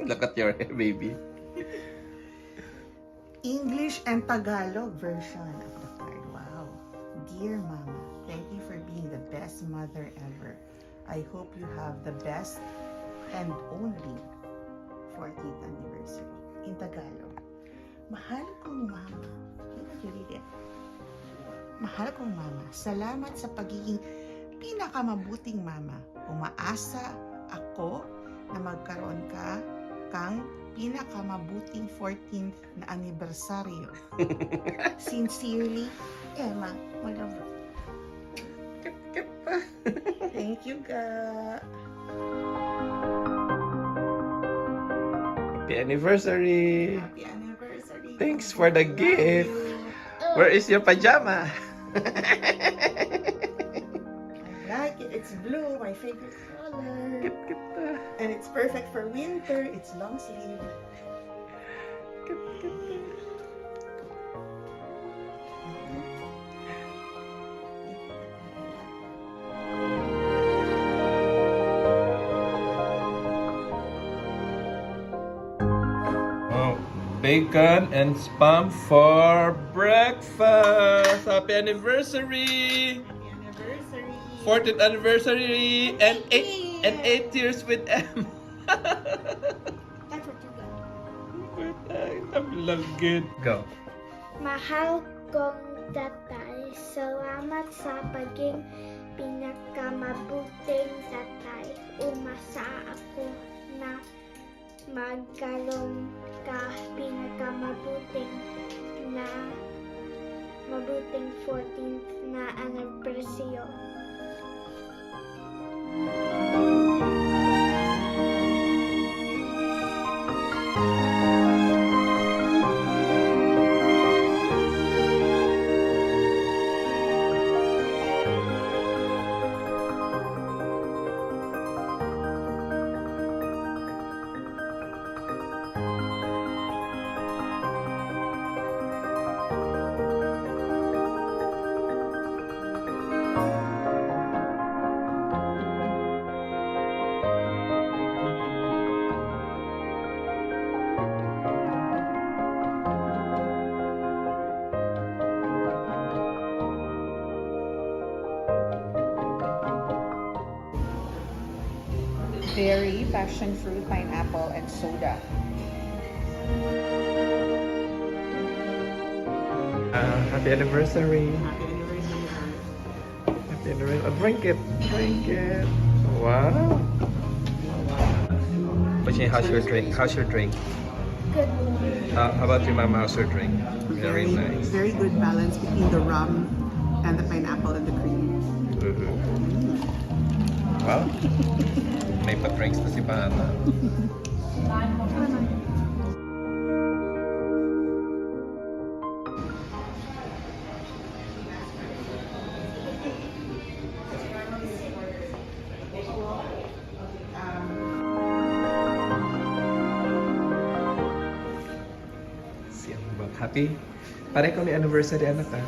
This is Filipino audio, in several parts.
Look at your hair, baby. English and Tagalog version of the card. Wow. Dear Mama, thank you for being the best mother ever. I hope you have the best and only 14th anniversary. In Tagalog. Mahal kong Mama. You read it. Mahal kong Mama, salamat sa pagiging pinakamabuting Mama. Umaasa ako na magkaroon kang pinakamabuting 14th na anibersaryo. Sincerely, Emma Malabro. Thank you, Ga. Happy anniversary! Happy anniversary. Thanks for the Love gift. you. Where is your pajama? I like it. It's blue, my favorite color. Cute. And it's perfect for winter. It's long sleeve. Oh, bacon and spam for breakfast. Happy anniversary! Happy anniversary. 14th anniversary and 8 years with Em. Time for two, Ga. Love good. Go. Mahal kong tatay, salamat sa paging pinakamabuting tatay. Umasa ako na magkaroon ka pinakamabuting 14th na anibersaryo. Berry, passion fruit, pineapple, and soda. Happy anniversary. Happy anniversary. Happy anniversary. Oh, drink it. Wow. Bajin, how's your drink? Good. How about your mama? How's your drink? Very nice. Very good balance between the rum and the pineapple and the cream. Wow. May pa-drinks na si Bana. Siyang ba? Happy? Pare ko ni anniversary anak ah.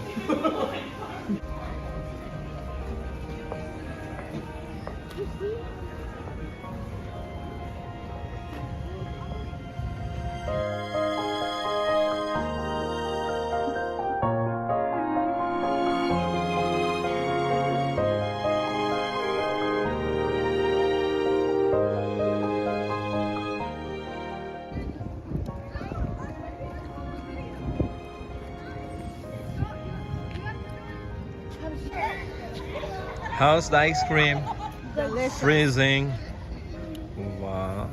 How's the ice cream? Delicious. Freezing. Wow.